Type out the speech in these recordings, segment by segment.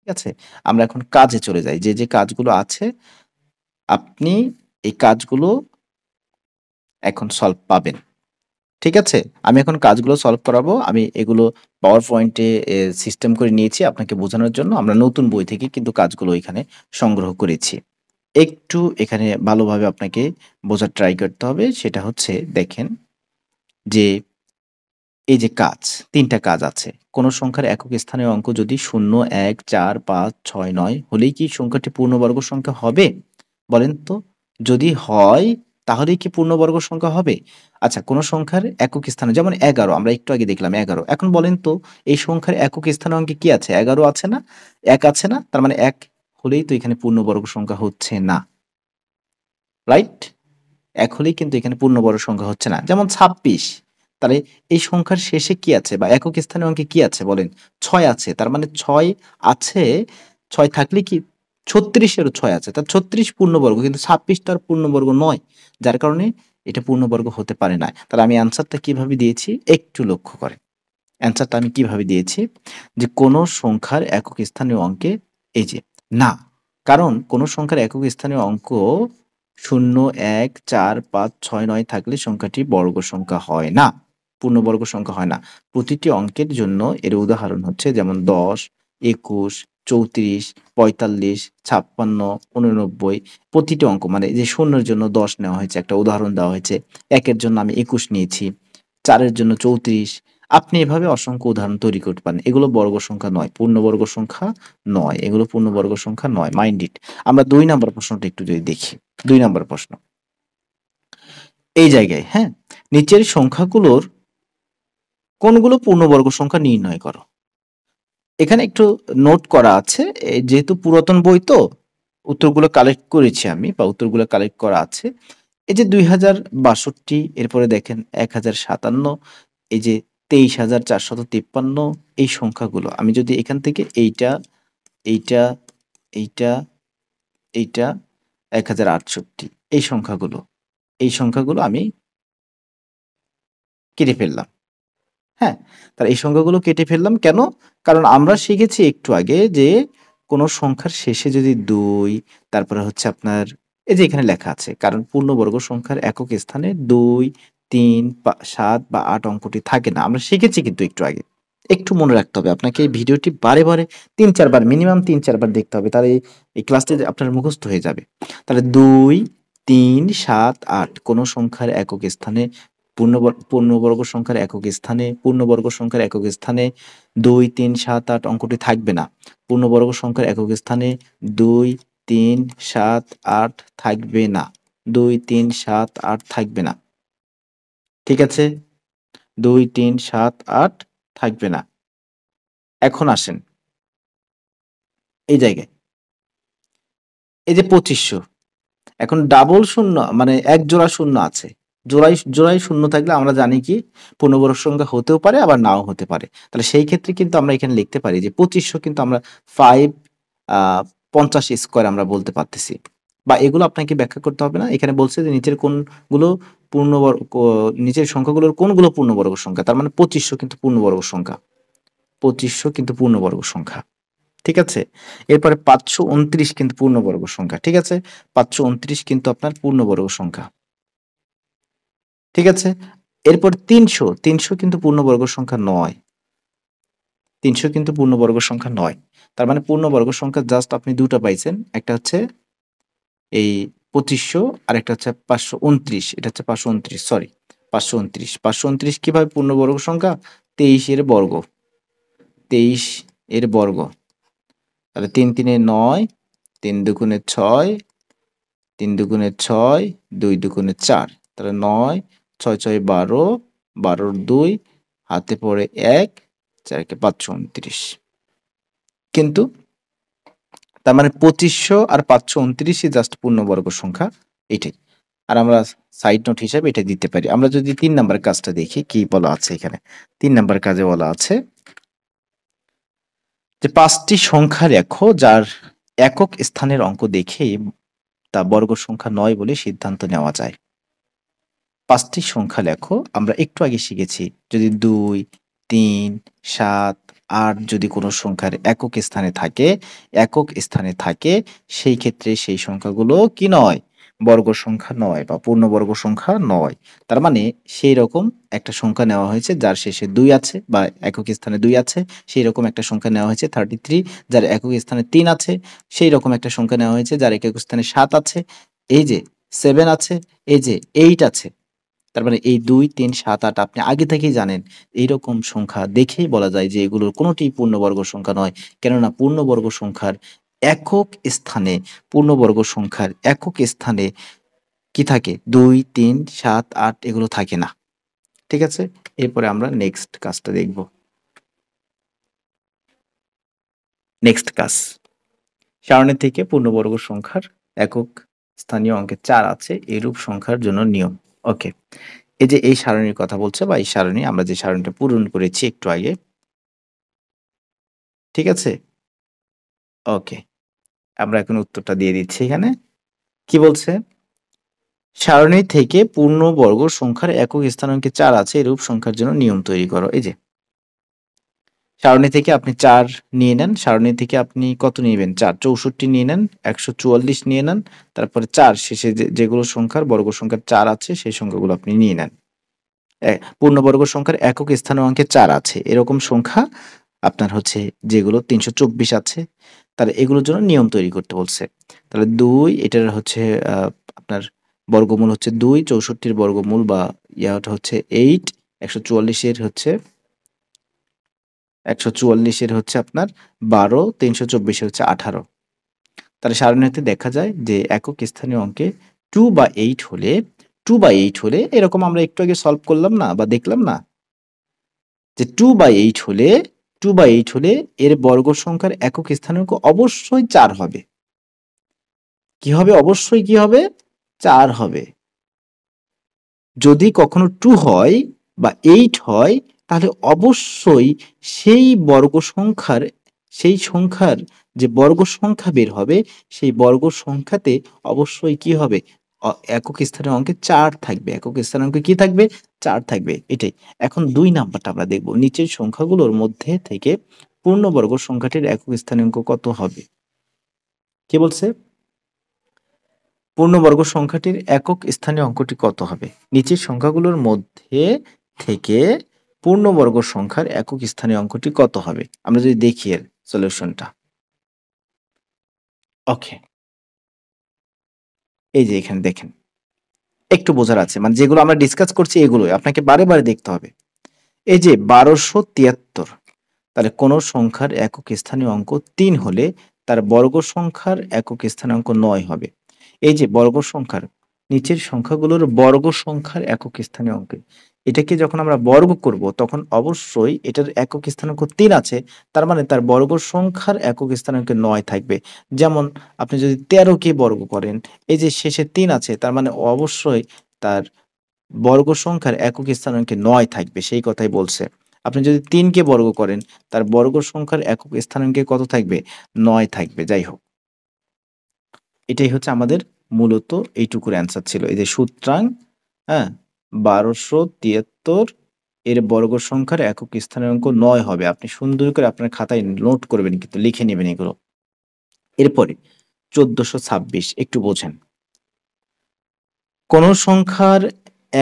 আছে? আমরা এখন কাজে চলে যাই। যে কাজগুলো আছে আপনি এই কাজগুলো এখন সলভ পাবেন। ঠিক আছে? আমি এখন কাজগুলো সলভ করাবো। আমি এগুলো পাওয়ার পয়েন্টে সিস্টেম করে নিয়েছি আপনাকে বোঝানোর জন্য। আমরা নতুন বই থেকে কিন্তু কাজগুলো এখানে সংগ্রহ করেছি। একটু এখানে ভালোভাবে আপনাকে বোঝার ট্রাই করতে হবে। সেটা হচ্ছে দেখেন যে এই যে কাজ, ৩ টা কাজ আছে। কোন সংখ্যার একক স্থানীয় অঙ্ক যদি ০, ১, ৪, ৫, ৬, ৯ হলেই কি সংখ্যাটি পূর্ণবর্গ সংখ্যা হবে? বলেন তো? যদি হয় তাহলেই কি পূর্ণবর্গ সংখ্যা হবে? আচ্ছা কোন সংখ্যার একক স্থানে যেমন ১১ আমরা একটু আগে দেখলাম ১১। এখন বলেন তো এই সংখ্যার একক স্থানীয় অঙ্কে কি আছে? ১১ আছে না? ১ আছে না? তার মানে ১ হলেই তো এখানে পূর্ণবর্গ সংখ্যা হচ্ছে না। রাইট? ১ হলেই কিন্তু এখানে পূর্ণবর্গ সংখ্যা হচ্ছে না। যেমন ২৬ তাহলে এই সংখ্যার শেষে কি আছে বা একক স্থানীয় অঙ্কে কি আছে বলেন? ৬ আছে। তার মানে ৬ আছে, ৬ থাকলে কি ৩৬ এরও ৬ আছে। তা ৩৬ পূর্ণবর্গ কিন্তু ২৬ তো আর পূর্ণবর্গ নয়। যার কারণে এটা পূর্ণবর্গ হতে পারে না। তাহলে আমি অ্যান্সারটা কিভাবে দিয়েছি একটু লক্ষ্য করেন। অ্যান্সারটা আমি কিভাবে দিয়েছি? যে কোন সংখ্যার একক স্থানীয় অঙ্কে এই যে না। কারণ কোন সংখ্যার একক স্থানীয় অঙ্ক ০, ১, ৪, ৫, ৬, ৯ থাকলে সংখ্যাটি বর্গ সংখ্যা হয় না। পূর্ণবর্গ সংখ্যা হয় না। প্রতিটি অঙ্কের জন্য এর উদাহরণ হচ্ছে যেমন ১০, ২১, ৩৪, ৪৫, ৫৬, ৮৯ প্রতিটি অঙ্ক মানে যে ০ এর জন্য ১০ নেওয়া হয়েছে একটা উদাহরণ দেওয়া হয়েছে। ১ এর জন্য আমি ২১ নিয়েছি। ৪ এর জন্য ৩৪ আপনি এভাবে অসংখ্য উদাহরণ তৈরি করতে পারেন। এগুলো বর্গ সংখ্যা নয়, পূর্ণবর্গ সংখ্যা নয়। এগুলো পূর্ণবর্গ সংখ্যা নয়। Mind it. আমরা ২ নাম্বার প্রশ্নটা একটু যদি দেখি। ২ নাম্বার প্রশ্ন। এই জায়গায়, হ্যাঁ? নিচের সংখ্যাগুলোর কোনগুলো পূর্ণবর্গ সংখ্যা নির্ণয় করো। এখানে একটু নোট করা আছে। যেহেতু পুরাতন বই তো উত্তরগুলো কালেক্ট করেছি আমি বা উত্তরগুলো কালেক্ট করা আছে। এই যে ২০৬২ এরপরে দেখেন ১০৫৭ এই যে ২৩,৪৫৩ এই সংখ্যাগুলো আমি যদি এখান থেকে এইটা, এইটা, এইটা, এইটা ১০৬৮ এই সংখ্যাগুলো আমি কেটে ফেললাম। হ্যাঁ? তাহলে এই সংখ্যাগুলো কেটে ফেললাম কেন? কারণ আমরা শিখেছি একটু আগে যে কোন সংখ্যার শেষে যদি ২ তারপরে হচ্ছে আপনার এই যে এখানে লেখা আছে। কারণ পূর্ণবর্গ সংখ্যার একক স্থানে ২, ৩, ৭ বা ৮ অঙ্কটি থাকে না। আমরা শিখেছি কিন্তু একটু আগে। একটু মনে রাখতে হবে। আপনাকে এই ভিডিওটি বারে, বারে ৩-৪ বার মিনিমাম ৩-৪ বার দেখতে হবে। তাহলে এই ক্লাসটি আপনার মুখস্থ হয়ে যাবে। তাহলে ২, ৩, ৭, ৮ কোন সংখ্যার একক স্থানে পূর্ণবর্গ সংখ্যার একক স্থানে পূর্ণবর্গ সংখ্যার একক স্থানে ২, ৩, ৭, ৮ অঙ্কটি থাকবে না। পূর্ণবর্গ সংখ্যার একক স্থানে ২, ৩, ৭, ৮ থাকবে না। ২, ৩, ৭, ৮ থাকবে না। ঠিক আছে? ২, ৩, ৭, ৮ থাকবে না। এখন আসেন এই জায়গায়। এই যে ২৫০০ এখন ডাবল শূন্য মানে এক জোড়া শূন্য আছে। জোড়ায় শূন্য থাকলে আমরা জানি কি পূর্ণবর্গ সংখ্যা হতেও পারে আবার নাও হতে পারে। তাহলে সেই ক্ষেত্রে কিন্তু আমরা এখানে লিখতে পারি যে ২৫০০ কিন্তু আমরা ৫ আ ৫০ স্কয়ার আমরা বলতে পারতেছি। বা এগুলো আপনাকে ব্যাখ্যা করতে হবে না। এখানে বলছে যে নিচের কোনগুলো নিচের সংখ্যাগুলোর কোনগুলো পূর্ণবর্গ সংখ্যা। তার মানে ২৫০০ কিন্তু পূর্ণবর্গ সংখ্যা। ২৫০০ কিন্তু পূর্ণবর্গ সংখ্যা। ঠিক আছে? এরপরে ৫২৯ কিন্তু পূর্ণবর্গ সংখ্যা। ঠিক আছে? ৫২৯ কিন্তু আপনার পূর্ণবর্গ সংখ্যা। ঠিক আছে? এরপর ৩০০ কিন্তু পূর্ণবর্গ সংখ্যা নয়। ৩০০ কিন্তু পূর্ণবর্গ সংখ্যা নয়। তার মানে পূর্ণবর্গ সংখ্যা জাস্ট আপনি ২ টা পাইছেন। একটা হচ্ছে এই ২৫০০ আরেকটা হচ্ছে ৫২৯ এটা হচ্ছে ৫২৯ সরি ৫২৯। ৫২৯ কিভাবে পূর্ণবর্গ সংখ্যা? ২৩ এর বর্গ। ২৩ এর বর্গ। তাহলে ৩ ৩ এ ৯, ৩ দুগুণে ৬, ৩ দুগুণে ৬, ২ দুগুণে ৪। তাহলে ৯, ৬ ৬ ১২, ১২ র ২ হাতে পড়ে ১, ৪ একে ৫২৯। কিন্তু তার মানে ২৫০০ আর ৫২৯ ই জাস্ট পূর্ণবর্গ সংখ্যা এটাই। আর আমরা সাইড নোট হিসেবে এটা দিতে পারি। আমরা যদি ৩ নাম্বার কাজটা দেখি কি বলা আছে এখানে। ৩ নাম্বার কাজে বলা আছে যে ৫ টি সংখ্যা লেখো যার একক স্থানের অঙ্ক দেখেই তা বর্গ সংখ্যা নয় বলে সিদ্ধান্ত নেওয়া যায়। ৫ টি সংখ্যা লেখো। আমরা একটু আগে শিখেছি যদি ২, ৩, ৭, আর যদি কোনো সংখ্যার একক স্থানে থাকে সেই ক্ষেত্রে সেই সংখ্যাগুলো কি নয়? বর্গ সংখ্যা নয় বা পূর্ণবর্গ সংখ্যা নয়। তার মানে সেই রকম একটা সংখ্যা নেওয়া হয়েছে যার শেষে ২ আছে বা একক স্থানে ২ আছে, সেই রকম একটা সংখ্যা নেওয়া হয়েছে 33 যার একক স্থানে ৩ আছে, সেই রকম একটা সংখ্যা নেওয়া হয়েছে যার একক স্থানে ৭ আছে, এই যে 7 আছে, এই যে 8 আছে। তার মানে এই ২, ৩, ৭, ৮ আপনি আগে থেকেই জানেন। এইরকম সংখ্যা দেখেই বলা যায় যে এগুলোর কোনটিই পূর্ণবর্গ সংখ্যা নয়। কেননা একক স্থানে পূর্ণবর্গ সংখ্যার একক স্থানে কি থাকে? ২, ৩, ৭, ৮ এগুলো থাকে না। ঠিক আছে? এরপরে আমরা নেক্সট কাজটা দেখব। নেক্সট কাজ। সারণী থেকে পূর্ণবর্গ সংখ্যার একক স্থানীয় অঙ্কে ৪ আছে এরূপ সংখ্যার জন্য নিয়ম। ওকে। এই যে এই সারণীর কথা বলছে বা এই সারণী আমরা যে সারণীটা পূরণ করেছি একটু আগে। ঠিক আছে? ওকে। আমরা এখন উত্তরটা দিয়ে দিচ্ছি এখানে। কি বলছে? সারণী থেকে পূর্ণবর্গ সংখ্যার একক স্থানাঙ্কে ৪ আছে এরূপ সংখ্যার জন্য নিয়ম তৈরি করো। এই যে সারণী থেকে আপনি ৪ নিয়ে নেন। সারণী থেকে আপনি কত নিবেন? ৪, ৬৪ নিয়ে নেন, ১৪৪ নিয়ে নেন। তারপরে ৪ শেষে যেগুলো সংখ্যার বর্গ সংখ্যার ৪ আছে সেই সংখ্যাগুলো আপনি নিয়ে নেন। পূর্ণবর্গ সংখ্যার একক স্থানীয় অঙ্কে ৪ আছে। এরকম সংখ্যা আপনার হচ্ছে যেগুলো ৩২৪ আছে, তাহলে এগুলোর জন্য নিয়ম তৈরি করতে বলছে। তাহলে ২ এটার হচ্ছে আপনার বর্গমূল হচ্ছে ২, ৬৪ র বর্গমূল বা ইয়াটা হচ্ছে ৮, ১৪৪ এর হচ্ছে ১৪৪ এর হচ্ছে আপনার ১২, ৩২৪ এর হচ্ছে ১৮। তাহলে সারণীতে দেখা যায় যে একক স্থানীয় অঙ্কে 2 বা 8 হলে এরকম আমরা একটু আগে সলভ করলাম না বা দেখলাম না? যে 2 বা 8 হলে এর বর্গ সংখ্যার একক স্থানাঙ্ক অবশ্যই ৪ হবে। কি হবে? অবশ্যই কি হবে? ৪ হবে। যদি কখনো 2 হয় বা 8 হয় তাহলে অবশ্যই সেই বর্গ সংখ্যার সেই সংখ্যার যে বর্গ সংখ্যা বের হবে সেই বর্গ সংখ্যাতে অবশ্যই কি হবে? একক স্থানীয় অঙ্কে ৪ থাকবে। একক স্থানাঙ্কে কি থাকবে? ৪ থাকবে। এটাই। এখন ২ নাম্বারটা আমরা দেখব। নিচের সংখ্যাগুলোর মধ্যে থেকে পূর্ণবর্গ সংখ্যাটির একক স্থানাঙ্ক কত হবে? কি বলছে? পূর্ণবর্গ সংখ্যাটির একক স্থানীয় অঙ্কটি কত হবে? নিচের সংখ্যাগুলোর মধ্যে থেকে পূর্ণবর্গ সংখ্যার একক স্থানীয় অঙ্কটি কত হবে? আমরা যদি দেখি এর সলিউশনটা। ওকে। এই যে এখানে দেখেন। একটু বোঝার আছে। মানে যেগুলো আমরা ডিসকাস করছি এগুলোই। আপনাকে বারে, বারে দেখতে হবে। এই যে ১২৭৩, তাহলে কোন সংখ্যার একক স্থানীয় অঙ্ক ৩ হলে তার বর্গ সংখ্যার একক স্থানাঙ্ক ৯ হবে। এই যে বর্গ সংখ্যার নিচের সংখ্যাগুলোর বর্গ সংখ্যার একক স্থানীয় অঙ্ক, এটাকে যখন আমরা বর্গ করব তখন অবশ্যই এটার একক স্থানাঙ্ক ৩ আছে, তার মানে তার বর্গ সংখ্যার একক স্থানাঙ্ক ৯ থাকবে। যেমন আপনি যদি ১৩ কে বর্গ করেন, এই যে শেষে ৩ আছে তার মানে অবশ্যই তার বর্গ সংখ্যার একক স্থানাঙ্কে ৯ থাকবে, সেই কথাই বলছে। আপনি যদি ৩ কে বর্গ করেন, তার বর্গ সংখ্যার একক স্থানাঙ্কে কত থাকবে? ৯ থাকবে। যাই হোক, এটাই হচ্ছে আমাদের মূলত এইটুকুর অ্যান্সার ছিল। এই যে সুতরাং, হ্যাঁ, ১২৭৩ এর বর্গ সংখ্যার একক স্থানাঙ্ক ৯ হবে। আপনি সুন্দর করে আপনার খাতায় নোট করবেন, কিন্তু লিখে নেবেন এগুলো। এরপরে ১৪২৬ একটু বোঝেন। কোন সংখ্যার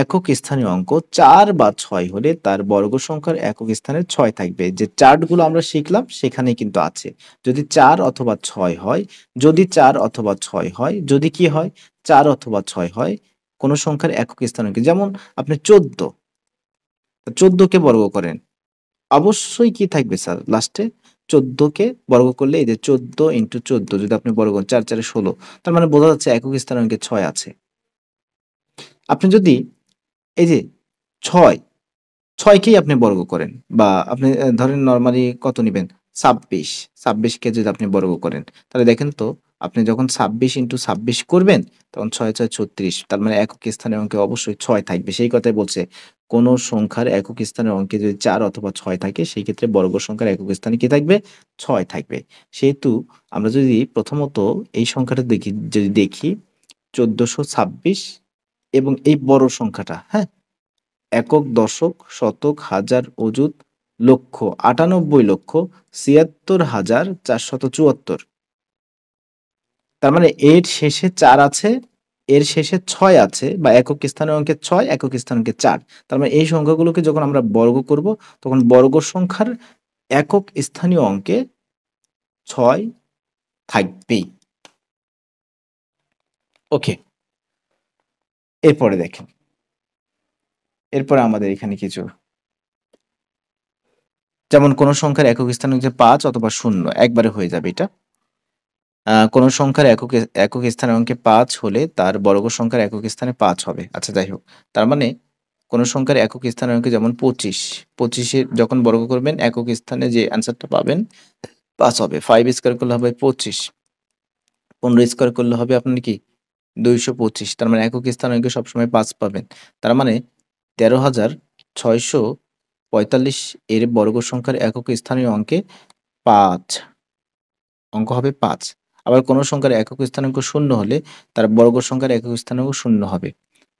একক স্থানীয় অঙ্ক ৪ বা ৬ হলে তার বর্গ সংখ্যার একক স্থানে ৬ থাকবে। যে চার্টগুলো আমরা শিখলাম সেখানেই কিন্তু আছে। যদি ৪ অথবা ৬ হয়, যদি ৪ অথবা ৬ হয়, যদি কি হয়? ৪ অথবা ৬ হয়, কোন সংখ্যার একক স্থানাঙ্ক, যেমন আপনি ১৪, ১৪ কে বর্গ করেন। অবশ্যই কি থাকবে স্যার লাস্টে? ১৪ কে বর্গ করলে এই যে ১৪ ইন্টু ১৪ যদি আপনি বর্গ করেন ৪ ৪ ১৬, তার মানে বোঝা যাচ্ছে একক স্থানাঙ্কে ৬ আছে। আপনি যদি এই যে ৬, ৬ কেই আপনি বর্গ করেন বা আপনি ধরেন নরমালি কত নিবেন? ২৬, ২৬ কে যদি আপনি বর্গ করেন, তাহলে দেখেন তো আপনি যখন ২৬ ইন্টু ২৬ করবেন তখন ৬ ৬ ৩৬, তার মানে একক স্থানীয় অঙ্কে অবশ্যই ৬ থাকবে। সেই কথাই বলছে, কোন সংখ্যার একক স্থানের অঙ্কে যদি ৪ অথবা ৬ থাকে সেই ক্ষেত্রে বর্গ সংখ্যার একক স্থানে কি থাকবে? ৬ থাকবে। সেহেতু আমরা যদি প্রথমত এই সংখ্যাটা যদি দেখি ১৪২৬ এবং এই বড় সংখ্যাটা, হ্যাঁ? একক, দশক, শতক, হাজার, অযুত লক্ষ 98,76,474। তার মানে এর শেষে 4 আছে, এর শেষে 6 আছে, বা একক স্থানীয় অঙ্কে 6, একক স্থানীয় অঙ্কে 4। তার মানে এই সংখ্যাগুলোকে যখন আমরা বর্গ করব, তখন বর্গ সংখ্যার একক স্থানীয় অঙ্কে 6 থাকবেই। ওকে, এরপরে দেখেন, এরপরে আমাদের এখানে কিছু, যেমন কোন সংখ্যার একক স্থানীয় অঙ্কে 5 অথবা 0 একবারে হয়ে যাবে এটা। কোন সংখ্যার একক স্থানীয় অঙ্কে 5 হলে তার বর্গ সংখ্যার একক স্থানে 5 হবে। আচ্ছা, যাই হোক। তার মানে কোন সংখ্যার একক স্থানীয় অঙ্কে, যেমন 25, 25 এর যখন বর্গ করবেন একক স্থানে যে অ্যান্সারটা পাবেন 5 হবে। 5 স্কয়ার করলে হবে 25, 15 স্কয়ার করলে হবে আপনার কি 225। তার মানে একক স্থানীয় অঙ্কে সবসময় 5 পাবেন। তার মানে 13,645 এর বর্গ সংখ্যার একক স্থানীয় অঙ্কে 5, অঙ্ক হবে 5। আবার কোন সংখ্যার একক স্থানাঙ্ক 0 হলে তার বর্গ সংখ্যার একক স্থানাঙ্ক 0 হবে।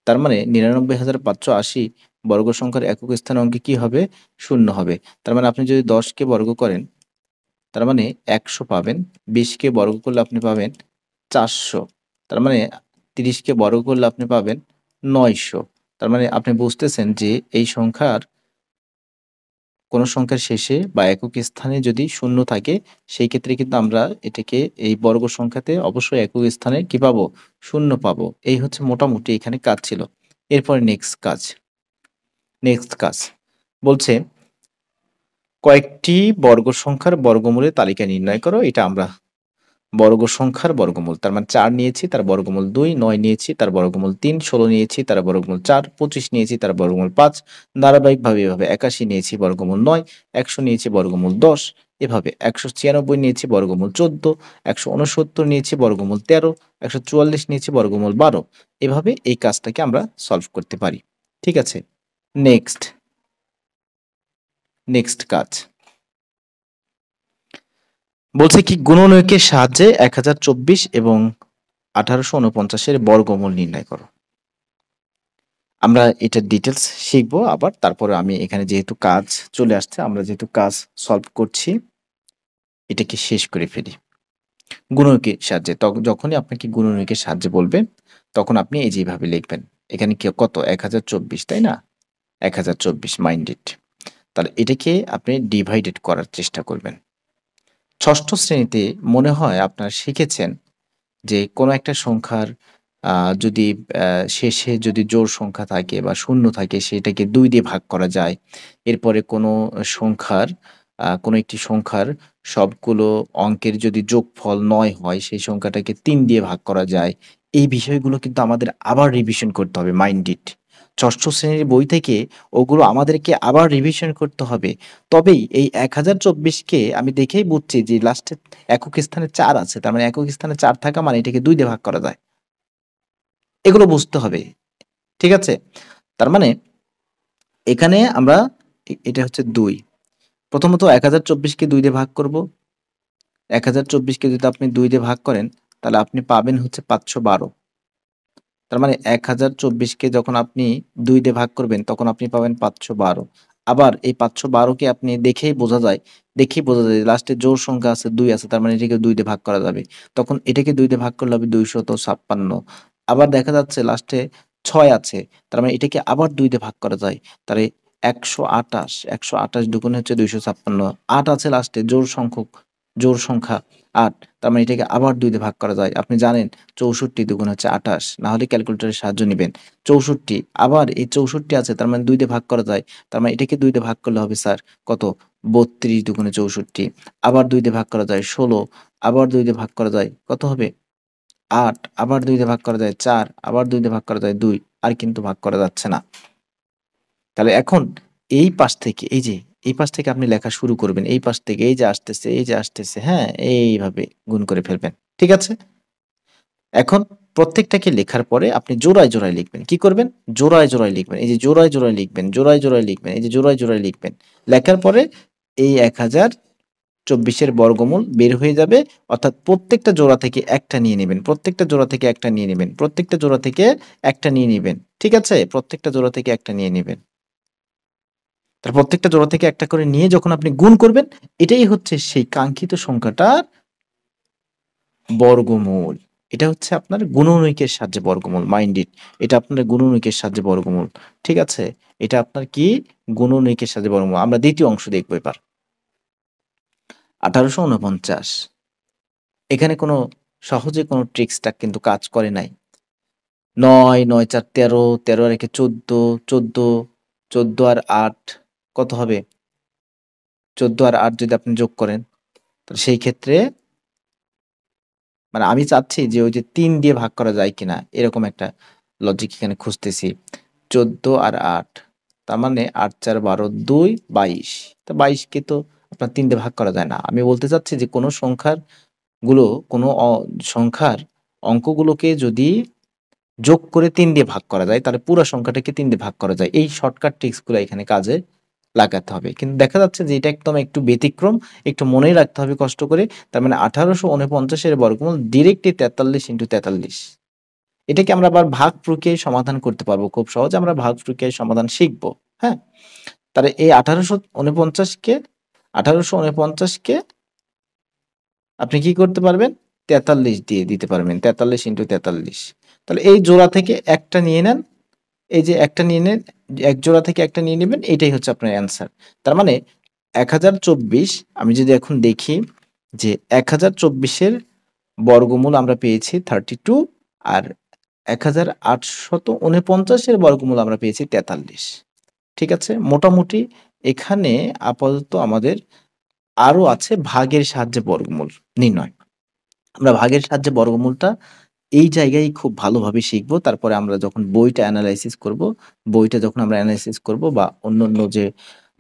তার মানে 99,580 বর্গ সংখ্যার একক স্থানাঙ্কে কি হবে? 0 হবে। তার মানে আপনি যদি 10 কে বর্গ করেন, তার মানে 100 পাবেন। 20 কে বর্গ করলে আপনি পাবেন 400। তার মানে 30 কে বর্গ করলে আপনি পাবেন 900। তার মানে আপনি বুঝতেছেন যে এই সংখ্যার কোন সংখ্যার শেষে বা একক স্থানে যদি 0 থাকে, সেই ক্ষেত্রে কিন্তু আমরা এটাকে, এই বর্গ সংখ্যাতে অবশ্যই একক স্থানে কি পাবো? 0 পাবো। এই হচ্ছে মোটামুটি এখানে কাজ ছিল। এরপরে নেক্সট কাজ বলছে, কয়েকটি বর্গ সংখ্যার বর্গমূলের তালিকা নির্ণয় করো। এটা আমরা বর্গ সংখ্যার বর্গমূল, তার মানে 4 নিয়েছি তার বর্গমূল 2, 9 নিয়েছি তার বর্গমূল 3, 16 নিয়েছি তার বর্গমূল 4, 25 নিয়েছি তার বর্গমূল 5, ধারাবাহিকভাবে এভাবে 81 নিয়েছি বর্গমূল 9, 100 নিয়েছি বর্গমূল 10, এভাবে 196 নিয়েছি বর্গমূল 14, 169 নিয়েছি বর্গমূল 13, 144 নিয়েছি বর্গমূল 12। এভাবে এই কাজটাকে আমরা সলভ করতে পারি। ঠিক আছে, নেক্সট কাজ বলছে কি, গুণনীয়কের সাহায্যে 1024 এবং 1849 এর বর্গমূল নির্ণয় করো। আমরা এটার ডিটেলস শিখবো আবার, তারপরে আমি এখানে যেহেতু কাজ চলে আসছে, আমরা যেহেতু কাজ সলভ করছি, এটাকে শেষ করে ফেলি। গুণনীয়কের সাহায্যে, যখনই আপনাকে গুণনীয়কের সাহায্যে বলবে, তখন আপনি এই যেভাবে লিখবেন। এখানে কি কত? 1024, তাই না? 1024 মাইন্ডেড। তাহলে এটাকে আপনি ডিভাইডেড করার চেষ্টা করবেন। ষষ্ঠ শ্রেণীতে মনে হয় আপনারা শিখেছেন যে কোনো একটা সংখ্যার যদি শেষে যদি জোড় সংখ্যা থাকে বা শূন্য থাকে, সেটাকে 2 দিয়ে ভাগ করা যায়। এরপরে কোনো সংখ্যার কোনো একটি সংখ্যার সবগুলো অঙ্কের যদি যোগফল 9 হয়, সেই সংখ্যাটাকে 3 দিয়ে ভাগ করা যায়। এই বিষয়গুলো কিন্তু আমাদের আবার রিভিশন করতে হবে, মাইন্ড ইট। ষষ্ঠ শ্রেণীর বই থেকে ওগুলো আমাদেরকে আবার রিভিশন করতে হবে। তবেই এই 1024 কে আমি দেখেই বুঝছি যে লাস্টে একক স্থানে 4 আছে। তার মানে একক স্থানে 4 থাকা মানে এটাকে 2 দিয়ে ভাগ করা যায়। এগুলো বুঝতে হবে। ঠিক আছে? তার মানে এখানে আমরা এটা হচ্ছে 2। প্রথমত 1024 কে 2 দিয়ে ভাগ করব। 1024 কে যদি আপনি 2 দিয়ে ভাগ করেন, তাহলে আপনি পাবেন হচ্ছে 512। তার মানে 1024 কে যখন আপনি 2 দিয়ে ভাগ করবেন, তখন আপনি পাবেন 512। আবার এই 512 কে আপনি দেখেই বোঝা যায় লাস্টে জোড় সংখ্যা আছে, 2 আছে। তার মানে এটাকে 2 দিয়ে ভাগ করা যাবে। তখন এটাকে 2 দিয়ে ভাগ করলে হবে 256। আবার দেখা যাচ্ছে লাস্টে 6 আছে। তার মানে এটাকে আবার 2 দিয়ে ভাগ করা যায়। তাহলে 128, 128 দুগুণে হচ্ছে 256। 8 আছে লাস্টে, জোড় সংখ্যা 8। তার মানে এটাকে আবার 2 দিয়ে ভাগ করা যায়। আপনি জানেন 64 দুগুণ হচ্ছে 28। না হলে ক্যালকুলেটরের সাহায্য নিবেন। 64, আবার এই 64 আছে, তার মানে 2 দিয়ে ভাগ করা যায়। তার মানে এটাকে 2 দিয়ে ভাগ করলে হবে স্যার কত? 32 দুগুণে 64। আবার 2 দিয়ে ভাগ করা যায় 16, আবার 2 দিয়ে ভাগ করা যায় কত হবে? 8, আবার 2 দিয়ে ভাগ করা যায় 4, আবার 2 দিয়ে ভাগ করা যায় 2, আর কিন্তু ভাগ করা যাচ্ছে না। তাহলে এখন এই পাশ থেকে, এই পাশ থেকে আপনি লেখা শুরু করবেন। এই পাশ থেকে এই যে আসতেছে, হ্যাঁ? এইভাবে গুণ করে ফেলবেন। ঠিক আছে? এখন প্রত্যেকটাকে লেখার পরে আপনি জোড়ায় লিখবেন। কি করবেন? জোড়ায় লিখবেন। এই যে জোড়ায় লিখবেন, জোড়ায় লিখবেন। এই যে জোড়ায় লিখবেন। লেখার পরে এই 1024 এর বর্গমূল বের হয়ে যাবে। অর্থাৎ প্রত্যেকটা জোড়া থেকে একটা নিয়ে নিবেন। প্রত্যেকটা জোড়া থেকে একটা নিয়ে নিবেন। প্রত্যেকটা জোড়া থেকে একটা নিয়ে নিবেন। ঠিক আছে? প্রত্যেকটা জোড়া থেকে একটা নিয়ে নিবেন। তার প্রত্যেকটা জোড়া থেকে একটা করে নিয়ে যখন আপনি গুণ করবেন, এটাই হচ্ছে সেই কাঙ্ক্ষিত সংখ্যাটার বর্গমূল। এটা হচ্ছে আপনার গুণনীয়কের সাহায্যে বর্গমূল। Mind it. এটা আপনার গুণনীয়কের সাহায্যে বর্গমূল। ঠিক আছে? এটা আপনার কি গুণনীয়কের সাহায্যে বর্গমূল। আমরা দ্বিতীয় অংশ দেখব এবার। 1849 এখানে কোনো সহজে কোনো ট্রিক্সটা কিন্তু কাজ করে নাই। 9, 9 4 13, 13 আর একে 14, 14, 14 আর 8 কত হবে? 14 আর 8 যদি আপনি যোগ করেন, তাহলে সেই ক্ষেত্রে মানে আমি চাচ্ছি যে ওই যে ৩ দিয়ে ভাগ করা যায় কিনা এরকম একটা লজিক এখানে খুঁজতেছি। 14 আর 8 তার মানে ৮ ৪ ১২ ২ ২২। তো ২২ কে তো আপনার ৩ দিয়ে ভাগ করা যায় না। আমি বলতে চাচ্ছি যে কোনো সংখ্যার গুলো কোনো সংখ্যার অঙ্কগুলোকে যদি যোগ করে ৩ দিয়ে ভাগ করা যায় তাহলে পুরা সংখ্যাটাকে ৩ দিয়ে ভাগ করা যায়। এই শর্টকাট ট্রিক্স গুলা এখানে কাজে লাগাতে হবে। কিন্তু দেখা যাচ্ছে যে এটা একদম একটু ব্যতিক্রম। একটু মনেই রাখতে হবে কষ্ট করে। তার মানে 1849 এর বর্গমূল ডিরেক্টলি 43 ইনটু 43। এটাকে আমরা আবার ভাগ প্রক্রিয়ায় সমাধান করতে পারবো খুব সহজে। আমরা ভাগ প্রক্রিয়ায় সমাধান শিখব। হ্যাঁ? তাহলে এই 1849 কে আপনি কি করতে পারবেন? 43 দিয়ে দিতে পারবেন। 43 ইনটু 43। তাহলে এই জোড়া থেকে একটা নিয়ে নেন। এই যে একটা নিয়ে নেন, এক জোড়া থেকে একটা নিয়ে নেবেন। এটাই হচ্ছে আপনার অ্যান্সার। তার মানে 1024 আমি যদি এখন দেখি যে 1024 এর বর্গমূল আমরা পেয়েছি 32 আর 1849 এর বর্গমূল আমরা পেয়েছি 43। ঠিক আছে? মোটামুটি এখানে আপাতত আমাদের আরো আছে ভাগের সাহায্যে বর্গমূল নির্ণয়। আমরা ভাগের সাহায্যে বর্গমূলটা এই জায়গায় খুব ভালোভাবে শিখব। তারপরে আমরা যখন বইটা এনালাইসিস করব, বইটা যখন আমরা এনালাইসিস করব বা অন্যান্য যে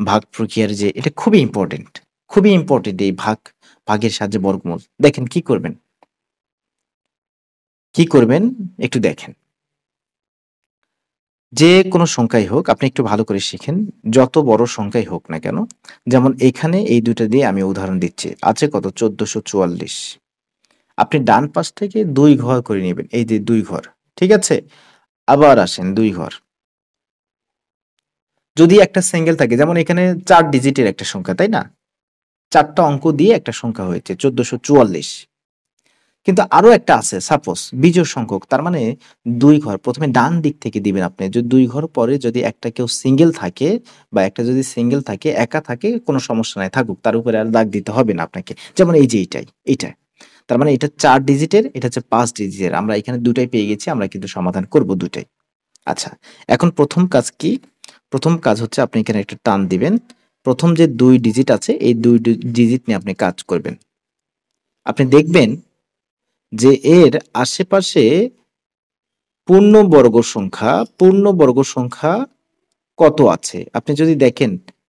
ভাগ প্রক্রিয়ার যে এটা খুবই ইম্পোর্টেন্ট। খুবই ইম্পোর্টেন্ট এই ভাগের সাহায্যে বর্গমূল। দেখেন কি করবেন? কি করবেন একটু দেখেন। যে কোনো সংখ্যাই হোক আপনি একটু ভালো করে শিখেন। যত বড় সংখ্যাই হোক না কেন? যেমন এখানে এই ২ টা দিয়ে আমি উদাহরণ দিচ্ছি। আছে কত? ১৪৪৪। আপনি ডান পাশ থেকে ২ ঘর করে নিবেন। এই যে ২ ঘর। ঠিক আছে? আবার আসেন ২ ঘর। যদি একটা সিঙ্গেল থাকে যেমন এখানে ৪ ডিজিটের একটা সংখ্যা, তাই না? ৪ টা অঙ্ক দিয়ে একটা সংখ্যা হয়েছে ১৪৪৪। কিন্তু আরো একটা আছে সাপোজ বিজোড় সংখ্যক। তার মানে ২ ঘর ১ম এ ডান দিক থেকে দিবেন আপনি। যদি ২ ঘর পরে যদি একটা কেউ সিঙ্গেল থাকে বা একটা যদি সিঙ্গেল থাকে, একা থাকে কোনো সমস্যা নাই থাকুক। তার উপরে আর দাগ দিতে হবে না আপনাকে। যেমন এই যে এইটা। তার মানে এটা ৪ ডিজিটের, এটা হচ্ছে ৫ ডিজিটের। আমরা এখানে ২ টাই পেয়ে গেছি। আমরা কিন্তু সমাধান করব ২ টাই। আচ্ছা, এখন ১ম কাজ কি? ১ম কাজ হচ্ছে আপনি এখানে একটা টান দিবেন। ১ম যে ২ ডিজিট আছে এই ২ ডিজিট নিয়ে আপনি কাজ করবেন। আপনি দেখবেন যে এর আশেপাশে পূর্ণবর্গ সংখ্যা কত আছে? আপনি যদি দেখেন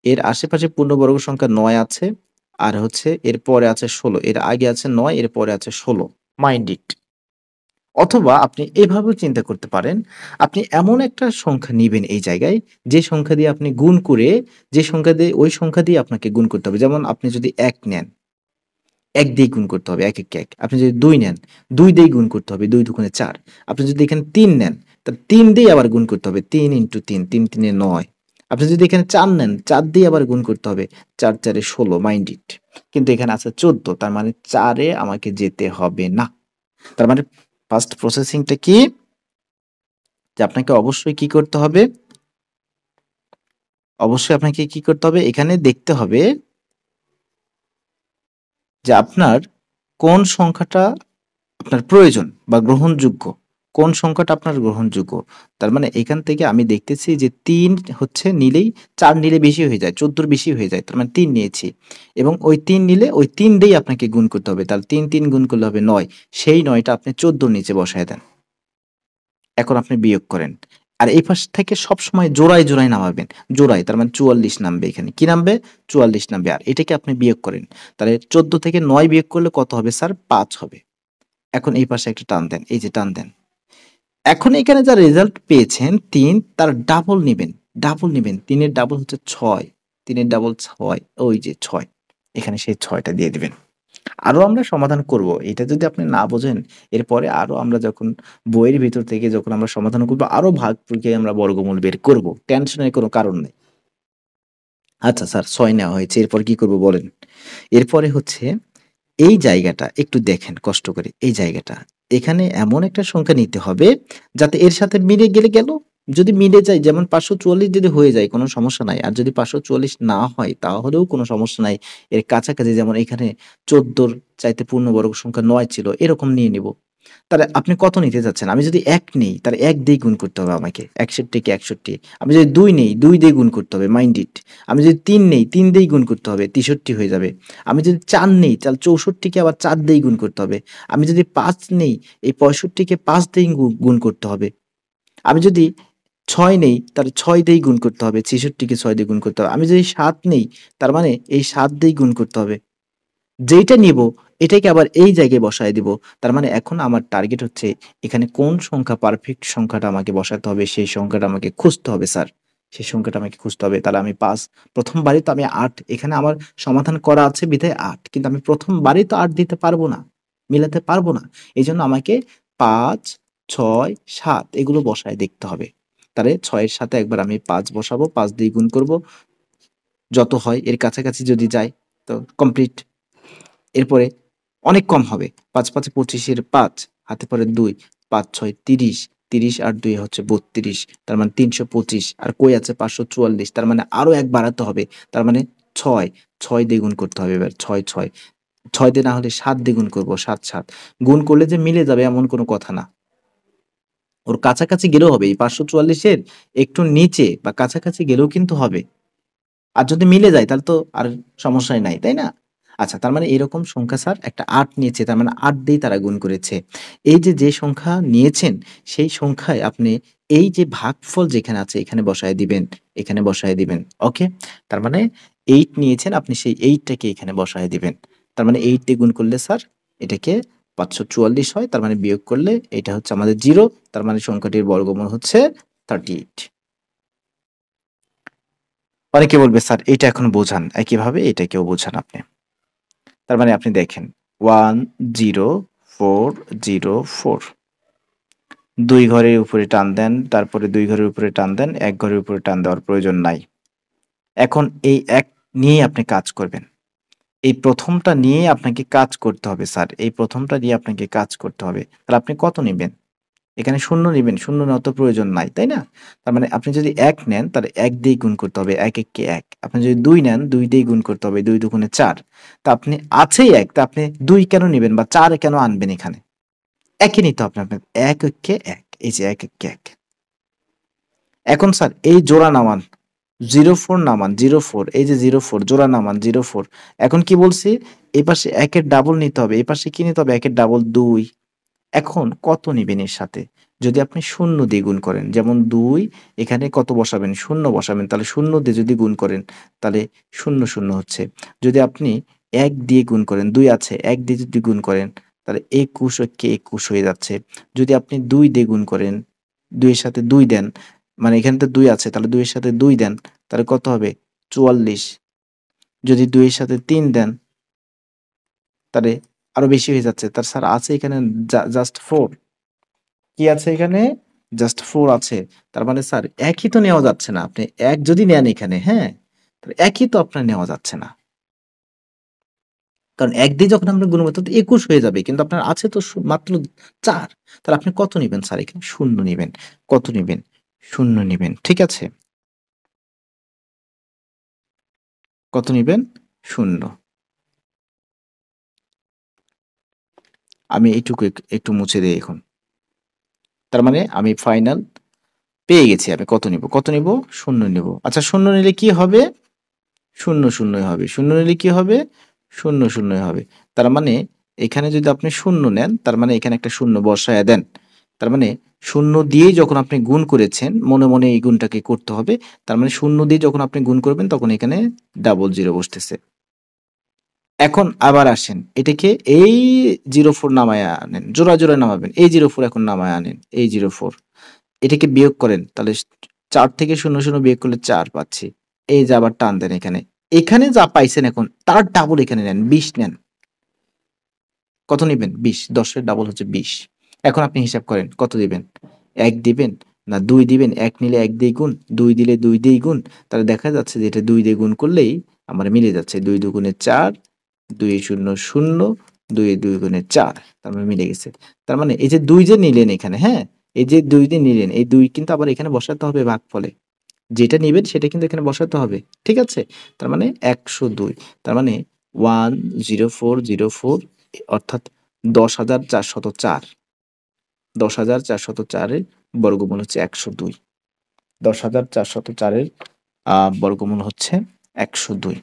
এর আশেপাশে পূর্ণবর্গ সংখ্যা ৯ আছে, আর হচ্ছে এর পরে আছে ১৬। এর আগে আছে ৯, এর পরে আছে ১৬। Mind it. অথবা আপনি এভাবেও চিন্তা করতে পারেন, আপনি এমন একটা সংখ্যা নিবেন এই জায়গায়, যে সংখ্যা দিয়ে আপনি গুণ করে যে সংখ্যা দিয়ে ওই সংখ্যা দিয়ে আপনাকে গুণ করতে হবে। যেমন আপনি যদি ১ নেন, ১ দিয়ে গুণ করতে হবে ১ একে ১। আপনি যদি ২ নেন, ২ দিয়েই গুণ করতে হবে ২ দুগুণে ৪। আপনি যদি এখানে ৩ নেন, তাহলে ৩ দিয়েই আবার গুণ করতে হবে ৩ ইনটু ৩, ৩ ৩ এ ৯। আপনি যদি এখানে ৪ নেন, ৪ দিয়ে আবার গুণ করতে হবে ৪ ৪ এ ১৬, মাইন্ড ইট। কিন্তু এখানে আছে ১৪, তার মানে ৪ এ আমাকে যেতে হবে না। তার মানে ফার্স্ট প্রসেসিংটা কি? যে আপনাকে অবশ্যই কি করতে হবে? অবশ্যই আপনাকে কি করতে হবে? এখানে দেখতে হবে যে আপনার কোন সংখ্যাটা আপনার প্রয়োজন বা গ্রহণযোগ্য। কোন সংখ্যাটা আপনার গ্রহণযোগ্য। তার মানে এখান থেকে আমি দেখতেছি যে ৩ হচ্ছে নিলেই ৪ নিলে বেশি হয়ে যায়, ১৪ র বেশি হয়ে যায়। তার মানে ৩ নিয়েছি এবং ওই ৩ নিলে ওই ৩ দিয়েই আপনাকে গুণ করতে হবে। তাহলে ৩ ৩ গুণ করলে হবে ৯। সেই ৯ টা আপনি ১৪ র নিচে বসায় দেন। এখন আপনি বিয়োগ করেন। আর এই পাশ থেকে সবসময় জোড়ায় নামাবেন। জোড়ায় তার মানে ৪৪ নামবে এখানে। কি নামবে? ৪৪ নামবে। আর এটাকে আপনি বিয়োগ করেন। তাহলে ১৪ থেকে ৯ বিয়োগ করলে কত হবে স্যার? ৫ হবে। এখন এই পাশে একটা টান দেন। এই যে টান দেন। এখন এখানে যা রেজাল্ট পেয়েছেন ৩ তার ডাবল নিবেন। ডাবল নিবেন। ৩ এর ডাবল হচ্ছে ৬। ৩ এর ডাবল ৬। ওই যে ৬। এখানে সেই ৬ টা দিয়ে দিবেন। আরো আমরা সমাধান করব। এটা যদি আপনি না বোঝেন, এরপরে আরো আমরা যখন বইয়ের ভিতর থেকে যখন আমরা সমাধান করব, আরো ভাগ প্রক্রিয়ায় আমরা বর্গমূল বের করব। টেনশনের কোনো কারণ নেই। আচ্ছা স্যার ৬ নেওয়া হয়েছে। এরপর কি করব বলেন? এরপরে হচ্ছে এই জায়গাটা একটু দেখেন কষ্ট করে এই জায়গাটা। এখানে এমন একটা সংখ্যা নিতে হবে যাতে এর সাথে মিলে গেলে গেল। যদি মিলে যায় যেমন ৫৪৪ যদি হয়ে যায় কোনো সমস্যা নাই। আর যদি ৫৪৪ না হয় তাহলেও কোনো সমস্যা নাই। এর কাছাকাছি যেমন এখানে ১৪ র চাইতে পূর্ণবর্গ সংখ্যা ৯ ছিল এরকম নিয়ে নিব। তাহলে আপনি কত নিতে চাচ্ছেন? আমি যদি ১ নেই তাহলে ১ দিয়ে গুণ করতে হবে আমাকে। ৬১ কে ৬১। আমি যদি ২ নেই ২ দিয়ে গুণ করতে হবে মাইন্ড ইট। আমি যদি ৩ নেই ৩ দিয়েই গুণ করতে হবে ৬৩ হয়ে যাবে। আমি যদি ৪ নেই তাহলে ৬৪ কে আবার ৪ দিয়েই গুণ করতে হবে। আমি যদি ৫ নেই এই ৬৫ কে ৫ দিয়েই গুণ করতে হবে। আমি যদি ৬ নেই তাহলে ৬ দিয়েই গুণ করতে হবে। ৬৬ কে ৬ দিয়ে গুণ করতে হবে। আমি যদি ৭ নেই তার মানে এই ৭ দিয়েই গুণ করতে হবে। যেইটা নিবো এটাকে আবার এই জায়গায় বসায় দিব। তার মানে এখন আমার টার্গেট হচ্ছে এখানে কোন সংখ্যা পারফেক্ট সংখ্যাটা আমাকে বসাতে হবে সেই সংখ্যাটা আমাকে খুঁজতে হবে স্যার। সেই সংখ্যাটা আমাকে খুঁজতে হবে। তাহলে আমি ৫ ১ম বারেই তো আমি ৮ এখানে আমার সমাধান করা আছে বিধায় ৮ কিন্তু আমি ১ম বারেই তো ৮ দিতে পারব না। মিলাতে পারব না। এজন্য আমাকে ৫, ৬, ৭ এগুলো বসায় দেখতে হবে। তাহলে ৬ এর সাথে একবার আমি ৫ বসাবো, ৫ দিয়ে গুণ করব। যত হয় এর কাছাকাছি যদি যায় তো কমপ্লিট। এরপরে অনেক কম হবে। ৫ ৫ ২৫ এর ৫ হাতে পড়ে ২, ৫ ৬ ৩০, ৩০ আর ২ হচ্ছে ৩২ তার মানে ৩২৫ আর কই আছে ৫৪৪ তার মানে আরো ১ বাড়াতে হবে। তার মানে ৬, ৬ দিয়ে গুণ করতে হবে এবার ৬ ৬, ৬ দিয়ে না হলে ৭ দিয়ে গুণ করব ৭ ৭ গুণ করলে যে মিলে যাবে এমন কোনো কথা না। ওর কাছাকাছি গেলেও হবে এই ৫৪৪ এর একটু নিচে বা কাছাকাছি গেলেও কিন্তু হবে। আর যদি মিলে যায় তাহলে তো আর সমস্যাই নাই, তাই না? আচ্ছা তার মানে এরকম সংখ্যা স্যার একটা ৮ নিয়েছে তার মানে ৮ দিয়েই তারা গুণ করেছে। এই যে সংখ্যা নিয়েছেন সেই সংখ্যায় আপনি এই যে ভাগফল যেখানে আছে এখানে বসায় দিবেন, এখানে বসায় দিবেন। ওকে? তার মানে ৮ নিয়েছেন আপনি সেই ৮ টাকে এখানে বসায় দিবেন। তার মানে ৮ দিয়ে গুণ করলে স্যার এটাকে ৫৪৪ হয় তার মানে বিয়োগ করলে এটা হচ্ছে আমাদের 0 তার মানে সংখ্যাটির বর্গমূল হচ্ছে 38। অনেকে বলবে স্যার এটা এখন বোঝান। একইভাবে এটাকেও বোঝান আপনি। তার মানে আপনি দেখেন 10404 ২ ঘরের উপরে টান দেন, তারপরে ২ ঘরের উপরে টান দেন, ১ ঘরের উপরে টান দেওয়ার প্রয়োজন নাই। এখন এই ১ নিয়েই আপনি কাজ করবেন। এই ১ম টা নিয়েই আপনাকে কাজ করতে হবে স্যার। এই ১ম টা নিয়ে আপনাকে কাজ করতে হবে। তাহলে আপনি কত নিবেন? এখানে ০ নিবেন, ০ নেওয়ার তো প্রয়োজন নাই, তাই না? তার মানে আপনি যদি ১ নেন তাহলে ১ দিয়েই গুণ করতে হবে। ১ ১ কে ১। আপনি যদি ২ নেন ২ দিয়েই গুণ করতে হবে। ২ দুগুণে ৪। তা আপনি আছেই ১ তা আপনি ২ কেন নিবেন বা ৪ কেন আনবেন এখানে? ১ ই নিতে হবে আপনার। ১ ১ কে ১। এই যে ১ ১ কে ১। এখন স্যার এই জোড়া নামান। ০৪ নামান ০৪ এই যে ০৪ জোড়া নামান ০৪ এখন কি বলছি? এপাশে ১ এর ডাবল নিতে হবে। এপাশে কি নিতে হবে? ১ এর ডাবল ২ এখন কত নিবেন এর সাথে? যদি আপনি ০ দিয়ে গুণ করেন, যেমন ২ এখানে কত বসাবেন? ০ বসাবেন। তাহলে ০ দিয়ে যদি গুণ করেন, তাহলে ০ ০ হচ্ছে। যদি আপনি ১ দিয়ে গুণ করেন, ২ আছে, ১ দিয়ে যদি গুণ করেন, তাহলে ২১ কে ২১ হয়ে যাচ্ছে। যদি আপনি ২ দিয়ে গুণ করেন, ২ এর সাথে ২ দেন, মানে এখানে তো ২ আছে, তাহলে ২ এর সাথে ২ দেন, তাহলে কত হবে? ৪৪ যদি ২ এর সাথে ৩ দেন তাহলে আরো বেশি হয়ে যাচ্ছে। তার স্যার আছে এখানে জাস্ট 4 কি আছে এখানে? জাস্ট 4 আছে। তার মানে স্যার একই তো নেওয়া যাচ্ছে না। আপনি ১ যদি নেন এখানে, হ্যাঁ? তাহলে একই তো আপনার নেওয়া যাচ্ছে না। কারণ ১ দিয়ে যখন আমরা গুণবো তখন তো ২১ হয়ে যাবে। কিন্তু আপনার আছে তো মাত্র ৪ তাহলে আপনি কত নিবেন স্যার এখানে? ০ নিবেন। কত নিবেন? ০ নিবেন। ঠিক আছে? কত নিবেন? ০ আমি এইটুকু একটু মুছে দেই এখন। তার মানে আমি ফাইনাল পেয়ে গেছি আমি কত নিবো? কত নিবো? ০ নিবো। আচ্ছা ০ নিলে কি হবে? ০ ০ হবে। ০ নিলে কি হবে? ০ ০ হবে। তার মানে এখানে যদি আপনি ০ নেন, তার মানে এখানে একটা ০ বসায়া দেন। তার মানে ০ দিয়েই যখন আপনি গুণ করেছেন, মনে, মনে এই গুণটাকে করতে হবে। তার মানে ০ দিয়ে যখন আপনি গুণ করবেন তখন এখানে ডাবল 0 বসতেছে। এখন আবার আসেন। এটাকে এই 04 নামায়া আনেন। জোড়ায়, জোড়ায় নামাবেন। এই 04 এখন নামায়া আনেন। এই 04 এটাকে বিয়োগ করেন। তাহলে ৪ থেকে ০ ০ বিয়োগ করলে ৪ পাচ্ছি। এই যে আবার টান দেন এখানে। এখানে যা পাইছেন এখন তার ডাবল এখানে নেন। ২০ নেন। কত নিবেন? ২০ ১০ এর ডাবল হচ্ছে ২০ এখন আপনি হিসাব করেন কত দিবেন? ১ দিবেন, না 2 দিবেন, 1 নিলে 1 দিয়ে গুণ, 2 দিলে 2 দিয়ে গুণ। তাহলে দেখা যাচ্ছে যে এটা 2 দিয়ে গুণ করলেই আমার মিলে যাচ্ছে। 2 দুগুণে 4, 2 শূন্য 0, 2 2 গুণে 4। তার মানে মিলে গেছে। তার মানে এই যে 2 যে নিলেন এখানে, হ্যাঁ? এই যে 2 দিয়ে নিলেন, এই 2 কিন্তু আবার এখানে বসাতে হবে ভাগফলে। যেটা নিবেন সেটা কিন্তু এখানে বসাতে হবে। ঠিক আছে? তার মানে 102। তার মানে 10404 অর্থাৎ 10,404। 10,404 এর বর্গমূল হচ্ছে 102। 10,404 এর বর্গমূল হচ্ছে 102।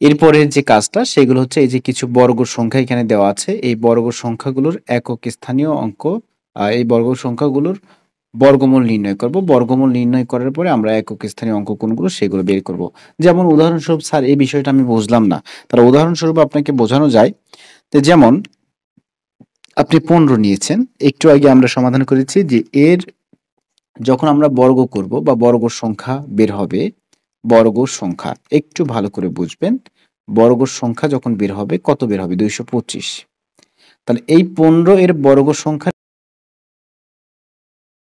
এরপরের যে কাজটা সেগুলো হচ্ছে এই যে কিছু বর্গ সংখ্যা এখানে দেওয়া আছে। এই বর্গ সংখ্যাগুলোর একক স্থানীয় অঙ্ক, এই বর্গ সংখ্যাগুলোর বর্গমূল নির্ণয় করব। বর্গমূল নির্ণয় করার পরে আমরা একক স্থানীয় অঙ্ক কোনগুলো সেগুলো বের করব। যেমন উদাহরণস্বরূপ, স্যার এই বিষয়টা আমি বুঝলাম না। তাহলে উদাহরণস্বরূপ আপনাকে বোঝানো যায় যে যেমন আপনি 15 নিয়েছেন। একটু আগে আমরা সমাধান করেছি যে এর যখন আমরা বর্গ করব বা বর্গ সংখ্যা বের হবে, বর্গ সংখ্যা একটু ভালো করে বুঝবেন। বর্গ সংখ্যা যখন বের হবে কত বের হবে? 225। তাহলে এই 15 এর বর্গ সংখ্যা,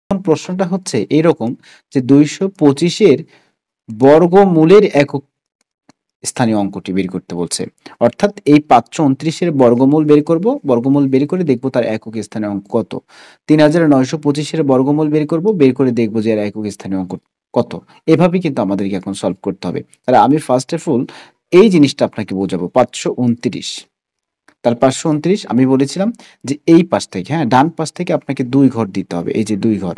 এখন প্রশ্নটা হচ্ছে এরকম যে 225 এর বর্গমূলের একক স্থানীয় অঙ্কটি বের করতে বলছে। অর্থাৎ এই 529 এর বর্গমূল বের করব, বর্গমূল বের করে দেখব তার একক স্থানীয় অঙ্ক কত। 3925 এর বর্গমূল বের করব, বের করে দেখব যে এর একক স্থানীয় অঙ্ক কত। এভাবেই কিন্তু আমাদেরকে এখন সলভ করতে হবে। তাহলে আমি ফার্স্ট অফ অল এই জিনিসটা আপনাকে বোঝাবো। 529, তার 529 আমি বলেছিলাম যে এই পাশ থেকে, হ্যাঁ, ডান পাশ থেকে আপনাকে 2 ঘর দিতে হবে। এই যে 2 ঘর।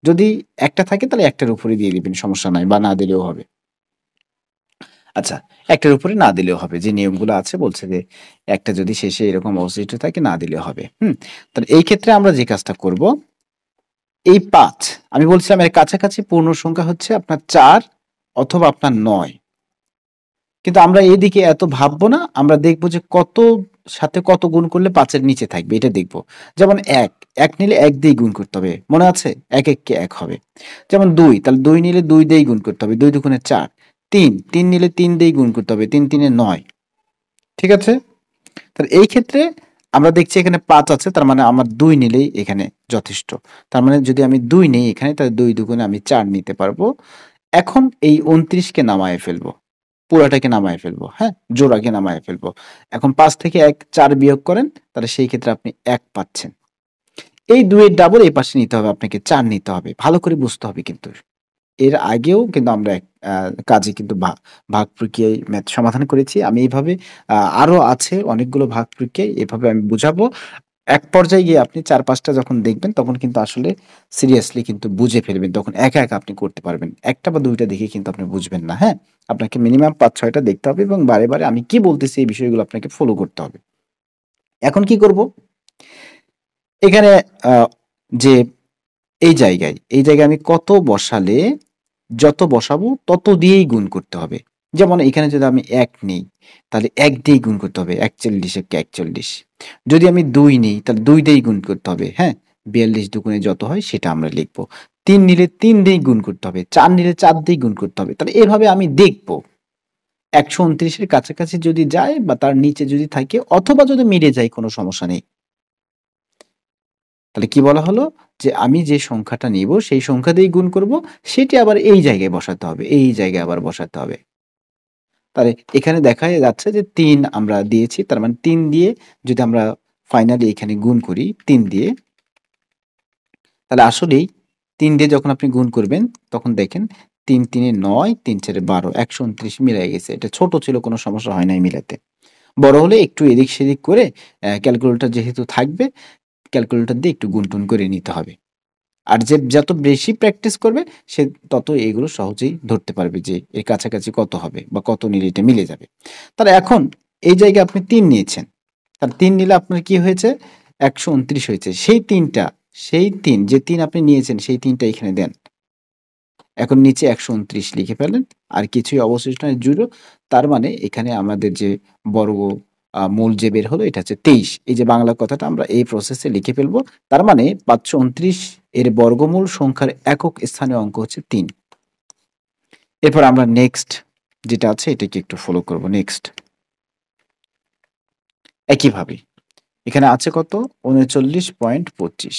যদি একটা থাকে তাহলে একটার উপরে দিয়ে দিবেন, সমস্যা নাই, বা না দিলেও হবে। আচ্ছা, একটার উপরে না দিলেও হবে। যে নিয়মগুলো আছে বলছে যে একটা যদি শেষে এরকম অবশিষ্ট থাকে না দিলেও হবে। তাহলে এই ক্ষেত্রে আমরা যে কাজটা করব, এই 5 আমি বলছিলাম এর কাছাকাছি পূর্ণ সংখ্যা হচ্ছে আপনার 4 অথবা আপনার 9। কিন্তু আমরা এদিকে এত ভাববো না। আমরা দেখব যে কত সাথে কত গুণ করলে 5 এর নিচে থাকবে এটা দেখব। যেমন 1, 1 নিলে 1 দিয়ে গুণ করতে হবে। মনে আছে? 1 1 কে 1 হবে। যেমন 2, তাহলে 2 নিলে 2 দিয়েই গুণ করতে হবে। 2 দুগুণে 4। 3, 3 নিলে 3 দিয়েই গুণ করতে হবে। 3 3 এ 9। ঠিক আছে? তাহলে এই ক্ষেত্রে আমরা দেখছি এখানে 5 আছে, তার মানে আমার 2 নিলেই এখানে যথেষ্ট। তার মানে যদি আমি 2 নেই এখানে, তাহলে 2 দুগুণে আমি 4 নিতে পারবো। এখন এই 29 কে নামায়ে ফেলবো। পুরাটাকে নামায়ে ফেলবো, হ্যাঁ? জোড়াকে নামায়ে ফেলবো। এখন 5 থেকে 4 বিয়োগ করেন, তাহলে সেই ক্ষেত্রে আপনি 1 পাচ্ছেন। এই 2 এর ডাবল এই পাশে নিতে হবে, আপনাকে 4 নিতে হবে। ভালো করে বুঝতে হবে কিন্তু। এর আগেও কিন্তু আমরা কাজে কিন্তু ভাগ প্রক্রিয়ায় ম্যাথ সমাধান করেছি। আমি এইভাবে আরো আছে অনেকগুলো ভাগ প্রক্রিয়ায়, এভাবে আমি বুঝাবো। এক পর্যায়ে গিয়ে আপনি ৪-৫ টা যখন দেখবেন তখন কিন্তু আসলে সিরিয়াসলি কিন্তু বুঝে ফেলবেন। তখন একা, একা আপনি করতে পারবেন। ১ টা বা ২ টা দেখে কিন্তু আপনি বুঝবেন না, হ্যাঁ? আপনাকে মিনিমাম ৫-৬ টা দেখতে হবে এবং বারে, বারে আমি কি বলতেছি এই বিষয়গুলো আপনাকে ফলো করতে হবে। এখন কি করব? এখানে আ যে এই জায়গায় আমি কত বসালে, যত বসাবো তত দিয়েই গুণ করতে হবে। যেমন এখানে যদি আমি ১ নেই, তাহলে ১ দিয়েই গুণ করতে হবে। ৪১ একে ৪১। যদি আমি ২ নেই, তাহলে ২ দিয়েই গুণ করতে হবে, হ্যাঁ? ৪২ দুগুণে যত হয় সেটা আমরা লিখব। ৩ নিলে ৩ দিয়েই গুণ করতে হবে। ৪ নিলে ৪ দিয়েই গুণ করতে হবে। তাহলে এভাবে আমি দেখব। ১২৯ এর কাছাকাছি যদি যায় বা তার নিচে যদি থাকে অথবা যদি মিলে যায় কোনো সমস্যা নেই। তাহলে কি বলা হলো? যে আমি যে সংখ্যাটা নিব সেই সংখ্যা দিয়েই গুণ করব। সেটি আবার এই জায়গায় বসাতে হবে। এই জায়গায় আবার বসাতে হবে। তাহলে এখানে দেখা যাচ্ছে যে ৩ আমরা দিয়েছি। তার মানে ৩ দিয়ে যদি আমরা ফাইনালি এখানে গুণ করি ৩ দিয়ে, তাহলে আসলেই ৩ দিয়ে যখন আপনি গুণ করবেন তখন দেখেন ৩ ৩ এ ৯, ৩ ৪ এ ১২, ১২৯ মিলায় গেছে। এটা ছোট ছিল, কোনো সমস্যা হয় নাই মিলাতে। বড় হলে একটু এদিক-সেদিক করে ক্যালকুলেটর যেহেতু থাকবে, ক্যালকুলেটর দিয়ে একটু গুণ-টুন করে নিতে হবে। আর যে যত বেশি প্র্যাকটিস করবে সে তত এগুলো সহজেই ধরতে পারবে যে এর কাছাকাছি কত হবে বা কত নিলে এটা মিলে যাবে। তাহলে এখন এই জায়গায় আপনি ৩ নিয়েছেন। তাহলে ৩ নিলে আপনার কি হয়েছে? ১২৯ হয়েছে। সেই ৩ যে ৩ আপনি নিয়েছেন সেই ৩ টা এখানে দেন। এখন নিচে ১২৯ লিখে ফেলেন। আর কিছুই অবশিষ্ট নাই, 0। তার মানে এখানে আমাদের যে বর্গ মূল যে বের হলো এটা হচ্ছে ২৩। এই যে বাংলা কথাটা আমরা এই প্রসেসে লিখে ফেলবো। তার মানে ৫২৯ এর বর্গমূল সংখ্যার একক স্থানীয় অঙ্ক হচ্ছে ৩। এরপর আমরা নেক্সট যেটা আছে এটাকে একটু ফলো করব। নেক্সট একইভাবে এখানে আছে কত? ৩৯.২৫।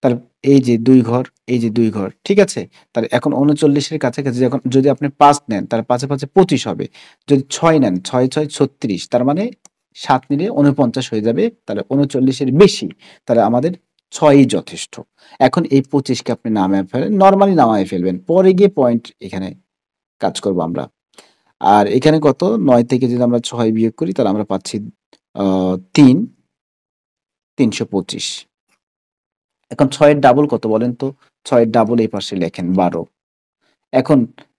তার এই যে ২ ঘর, এই যে ২ ঘর, ঠিক আছে? তাহলে এখন ৩৯ এর কাছাকাছি যখন যদি আপনি ৫ নেন, তার পাঁচে, পাঁচে ২৫ হবে। যদি ৬ নেন, ৬, ৬ ৩৬ তার মানে ৭ নিলে ৪৯ হয়ে যাবে। তাহলে ৩৯ এর বেশি। তাহলে আমাদের ৬ ই যথেষ্ট। এখন এই ২৫ কে আপনি নামায় ফেলেন, নরমালি নামায় ফেলবেন। পরে গিয়ে পয়েন্ট এখানে কাজ করব আমরা। আর এখানে কত? ৯ থেকে যদি আমরা ৬ বিয়োগ করি তাহলে আমরা পাচ্ছি ৩, ৩২৫। এখন ৬ এর ডাবল কত বলেন তো? ৬ এর ডাবল এই পাশে লেখেন ১২। এখন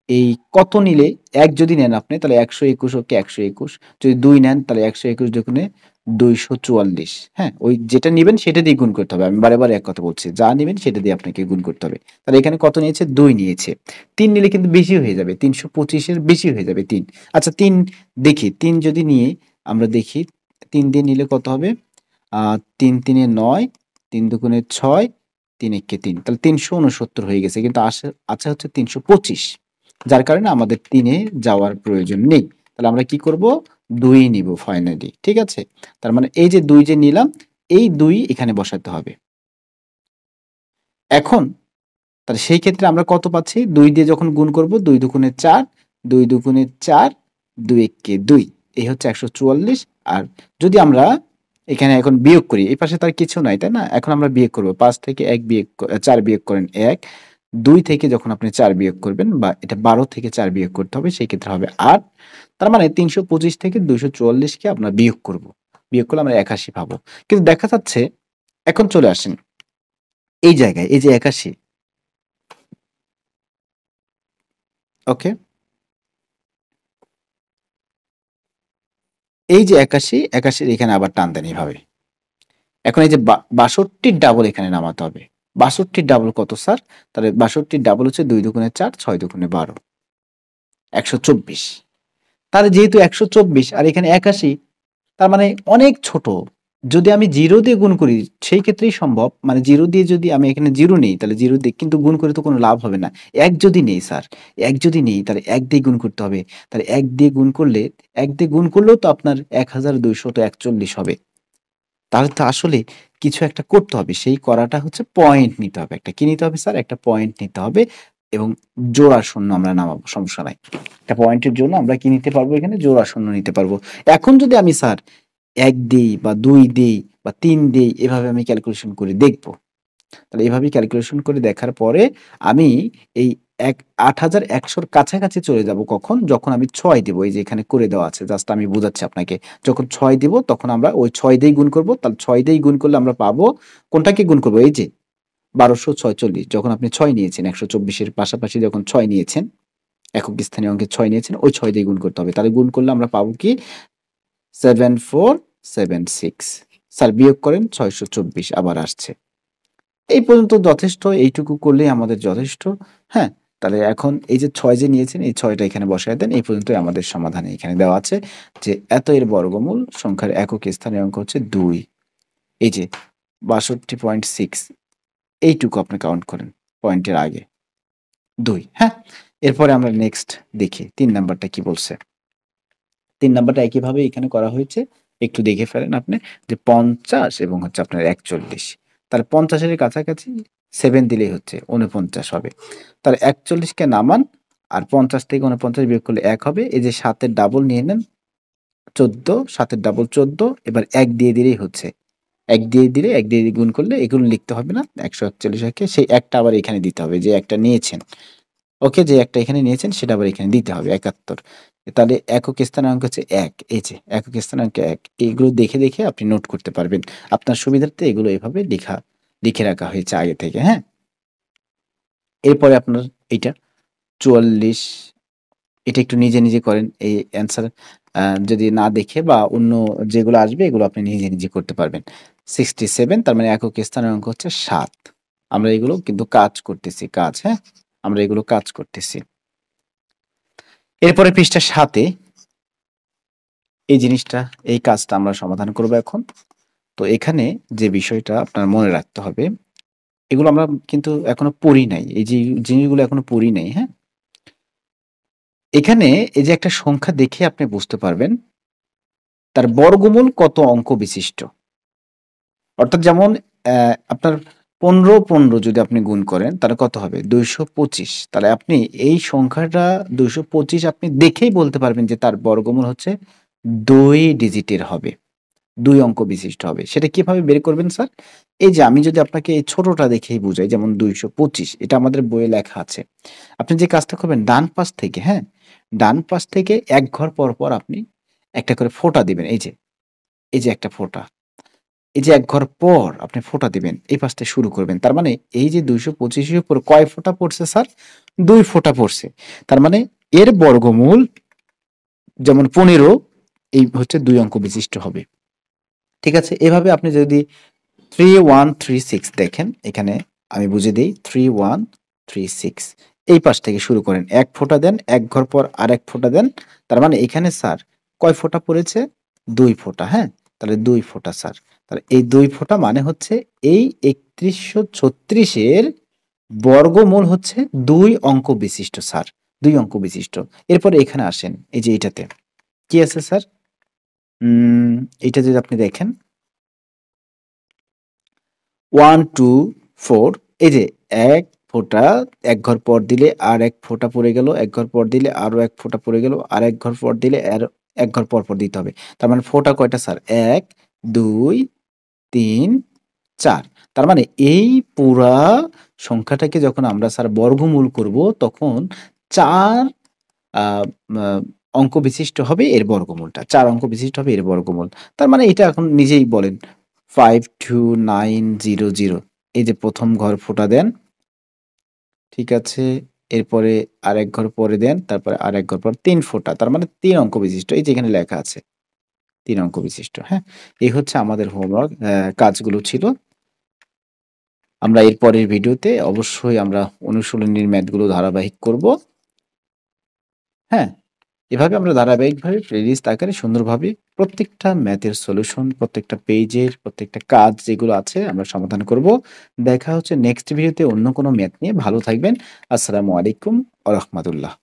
এই কত নিলে ১ যদি নেন আপনি তাহলে ১২১ ওকে ১২১। যদি ২ নেন তাহলে ১২১ দুগুণে ২৪৪। হ্যাঁ? ওই যেটা নিবেন সেটা দিয়ে গুণ করতে হবে। আমি বারে, বারে এক কথা বলছি। যা নিবেন সেটা দিয়ে আপনাকে গুণ করতে হবে। তাহলে এখানে কত নিয়েছে? ২ নিয়েছে। ৩ নিলে কিন্তু বেশি হয়ে যাবে। ৩২৫ এর বেশি হয়ে যাবে ৩। আচ্ছা ৩ দেখি ৩ যদি নিয়ে আমরা দেখি ৩ দিয়ে নিলে কত হবে? ৩ ৩ এ ৯, ৩ দুগুণে ৬, ৩ একে ৩। তাহলে ৩৬৯ হয়ে গেছে। কিন্তু আছে হচ্ছে ৩২৫। যার কারণে আমাদের ৩ এ যাওয়ার প্রয়োজন নেই। তাহলে আমরা কি করব? ২ নিব ফাইনালি। ঠিক আছে? তার মানে এই যে ২ যে নিলাম, এই ২ এখানে বসাতে হবে। এখন তাহলে সেই ক্ষেত্রে আমরা কত পাচ্ছি? ২ দিয়ে যখন গুণ করব ২ দুগুণে ৪, ২ দুগুণে ৪, ২ একে ২। এই হচ্ছে ১৪৪। আর যদি আমরা এখানে এখন বিয়োগ করি, এই পাশে তো আর কিছু নাই, তাই না? এখন আমরা বিয়োগ করব। ৫ থেকে ৪ বিয়োগ করেন ১, ২ থেকে যখন আপনি ৪ বিয়োগ করবেন বা এটা ১২ থেকে ৪ বিয়োগ করতে হবে, সেই ক্ষেত্রে হবে ৮। তার মানে ৩২৫ থেকে ২৪৪ কে আমরা বিয়োগ করব। বিয়োগ করলে আমরা ৮১ পাবো। কিন্তু দেখা যাচ্ছে এখন চলে আসেন এই জায়গায়, এই যে ৮১, ওকে? এই যে ৮১, ৮১ এর এখানে আবার টান দেন এভাবে। এখন এই যে ৬২ র ডাবল এখানে নামাতে হবে। ৬২ র ডাবল কত স্যার? তাহলে ৬২ র ডাবল হচ্ছে ২ দুগুণে ৪, ৬ দুগুণে ১২, ১২৪। তাহলে যেহেতু ১২৪ আর এখানে ৮১, তার মানে অনেক ছোট। যদি আমি 0 দিয়ে গুণ করি সেই ক্ষেত্রেই সম্ভব। মানে 0 দিয়ে যদি আমি এখানে 0 নেই তাহলে 0 দিয়ে কিন্তু গুণ করে তো কোনো লাভ হবে না। ১ যদি নেই স্যার, ১ যদি নেই তাহলে ১ দিয়ে গুণ করতে হবে। তাহলে ১ দিয়ে গুণ করলে ১ দিয়ে গুণ করলেও তো আপনার ১২৪১ হবে। তাহলে তো আসলে কিছু একটা করতে হবে। সেই করাটা হচ্ছে পয়েন্ট নিতে হবে। একটা কি নিতে হবে স্যার? একটা পয়েন্ট নিতে হবে এবং জোড়া শূন্য আমরা নামাবো, সমস্যা নাই। একটা পয়েন্টের জন্য আমরা কি নিতে পারবো এখানে? জোড়া শূন্য নিতে পারবো। এখন যদি আমি স্যার ১ দেই বা ২ দেই বা ৩ দেই এভাবে আমি ক্যালকুলেশন করে দেখব। তাহলে এভাবেই ক্যালকুলেশন করে দেখার পরে আমি এই ৮১০০ র কাছাকাছি চলে যাব কখন? যখন আমি ৬ দিব। এই যে এখানে করে দেওয়া আছে। জাস্ট আমি বুঝাচ্ছি আপনাকে। যখন ৬ দিব তখন আমরা ওই ৬ দিয়েই গুণ করব। তাহলে ৬ দিয়েই গুণ করলে আমরা পাবো কোনটাকে গুণ করব? এই যে ১২৪৬ যখন আপনি ৬ নিয়েছেন ১২৪ এর পাশাপাশি যখন ৬ নিয়েছেন, একক স্থানীয় অঙ্কে ৬ নিয়েছেন, ওই ৬ দিয়ে গুণ করতে হবে। তাহলে গুণ করলে আমরা পাবো কি? ৭৪৭৬। স্যার বিয়োগ করেন ৬২৪ আবার আসছে। এই পর্যন্ত যথেষ্ট। এইটুকু করলেই আমাদের যথেষ্ট। হ্যাঁ? তাহলে এখন এই যে ৬ যে নিয়েছেন এই ৬ টা এখানে বসায় দেন। এই পর্যন্তই আমাদের সমাধানে এখানে দেওয়া আছে যে এত এর বর্গমূল সংখ্যার একক স্থানীয় অঙ্ক হচ্ছে ২। এই যে ৬২.৬ এইটুকু আপনি কাউন্ট করেন পয়েন্টের আগে ২। হ্যাঁ? এরপরে আমরা নেক্সট দেখি ৩ নাম্বারটা কি বলছে। ৩ নাম্বারটা একইভাবে এখানে করা হয়েছে। একটু দেখে ফেলেন আপনি যে ৫০ এবং হচ্ছে আপনার ৪১। তাহলে ৫০ এর কাছাকাছি 7 দিলেই হচ্ছে ৪৯ হবে। তাহলে ৪১ কে নামান আর ৫০ থেকে ৪৯ বিয়োগ করলে ১ হবে। এই যে ৭ এর ডাবল নিয়ে নেন ১৪, ৭ এর ডাবল ১৪, এবার ১ দিয়ে দিলেই হচ্ছে। ১ দিয়ে দিলে ১ দিয়ে গুণ করলে এগুলো লিখতে হবে না। ১৪১ কে সেই ১ টা আবার এখানে দিতে হবে যে একটা নিয়েছেন। ওকে, যে একটা এখানে নিয়েছেন সেটা আবার এখানে দিতে হবে ৭১। তাহলে একক স্থানাঙ্ক হচ্ছে ১। এই যে একক স্থানাঙ্ক ১। এগুলো দেখে, দেখে আপনি নোট করতে পারবেন। আপনার সুবিধার্থে এগুলো এভাবে লিখে রাখা হয়েছে আগে থেকে, হ্যাঁ? এরপরে আপনার এইটা ৪৪, এটা একটু নিজে, নিজে করেন। এই অ্যান্সার যদি না দেখে বা অন্য যেগুলো আসবে এগুলো আপনি নিজে, নিজে করতে পারবেন। 67 তার মানে একক স্থানাঙ্ক হচ্ছে ৭। আমরা এগুলো কিন্তু কাজ করতেছি, হ্যাঁ? আমরা এগুলো কাজ করতেছি। এরপরে পৃষ্ঠা ৭ এ এই জিনিসটা, এই কাজটা আমরা সমাধান করব এখন। তো এখানে যে বিষয়টা আপনার মনে রাখতে হবে, এগুলো আমরা কিন্তু এখনো পড়ি নাই। এই যে জিনিসগুলো এখনো পড়ি নাই, হ্যাঁ? এখানে এই যে একটা সংখ্যা দেখে আপনি বুঝতে পারবেন তার বর্গমূল কত অঙ্ক বিশিষ্ট। অর্থাৎ যেমন আপনার 15 যদি আপনি গুণ করেন তাহলে কত হবে? 225। তাহলে আপনি এই সংখ্যাটা 225 আপনি দেখেই বলতে পারবেন যে তার বর্গমূল হচ্ছে 2 ডিজিটের হবে। ২ অঙ্ক বিশিষ্ট হবে। সেটা কিভাবে বের করবেন স্যার? এই যে আমি যদি আপনাকে এই ছোটটা দেখেই বুঝাই, যেমন ২২৫ এটা আমাদের বইয়ে লেখা আছে। আপনি যে কাজটা করবেন ডান পাশ থেকে, হ্যাঁ? ডান পাশ থেকে ১ ঘর পর আপনি একটা করে ফোঁটা দিবেন। এই যে একটা ফোঁটা। এই যে ১ ঘর পর আপনি ফোঁটা দিবেন। এই পাশ থেকে শুরু করবেন। তার মানে এই যে ২২৫ এর উপর কয় ফোঁটা পড়ছে স্যার? ২ ফোঁটা পড়ছে। তার মানে এর বর্গমূল যেমন ১৫ এই হচ্ছে ২ অঙ্ক বিশিষ্ট হবে। ঠিক আছে? এভাবে আপনি যদি 3136 দেখেন, এখানে আমি বুঝিয়ে দেই 3136 এই পাশ থেকে শুরু করেন। ১ ফোঁটা দেন, ১ ঘর পর আরেক ফোঁটা দেন। তার মানে এখানে স্যার কয় ফোঁটা পড়েছে? ২ ফোঁটা, হ্যাঁ? তাহলে ২ ফোঁটা স্যার। তাহলে এই ২ ফোঁটা মানে হচ্ছে এই ৩১৩৬ এর বর্গমূল হচ্ছে ২ অঙ্ক বিশিষ্ট স্যার। ২ অঙ্ক বিশিষ্ট। এরপরে এখানে আসেন। এই যে এইটাতে। কি আছে স্যার? এইটা যদি আপনি দেখেন 1, 2, 4 এই যে ১ ফোঁটা ১ ঘর পর দিলে আর ১ ফোঁটা পড়ে গেল, ১ ঘর পর দিলে আরো ১ ফোঁটা পড়ে গেল, আর ১ ঘর পর দিলে ১ ঘর পর দিতে হবে। তার মানে ফোঁটা কয়টা স্যার? ১, ২, ৩, ৪। তার মানে এই পুরা সংখ্যাটাকে যখন আমরা স্যার বর্গমূল করব তখন ৪ আ মা অঙ্ক বিশিষ্ট হবে এর বর্গমূলটা। ৪ অঙ্ক বিশিষ্ট হবে এর বর্গমূল। তার মানে এটা এখন নিজেই বলেন 52900 এই যে ১ম ঘর ফোঁটা দেন, ঠিক আছে? এরপরে আরেক ঘর পরে দেন, তারপরে আরেক ঘর পর ৩ ফোঁটা। তার মানে ৩ অঙ্ক বিশিষ্ট। এই যে এখানে লেখা আছে ৩ অঙ্ক বিশিষ্ট, হ্যাঁ? এই হচ্ছে আমাদের হোমওয়ার্ক কাজগুলো ছিল। আমরা এর পরের ভিডিওতে অবশ্যই আমরা অনুশীলনীর ম্যাথগুলো ধারাবাহিক করব। হ্যাঁ? এভাবে আমরা ধারাবাহিকভাবে প্লেলিস্ট আকারে সুন্দরভাবে প্রত্যেকটা ম্যাথের সলিউশন, প্রত্যেকটা পেজের প্রত্যেকটা কাজ যেগুলো আছে আমরা সমাধান করব। দেখা হচ্ছে নেক্সট ভিডিওতে অন্য কোনো ম্যাথ নিয়ে। ভালো থাকবেন। আসসালামু আলাইকুম ওয়া রাহমাতুল্লাহ।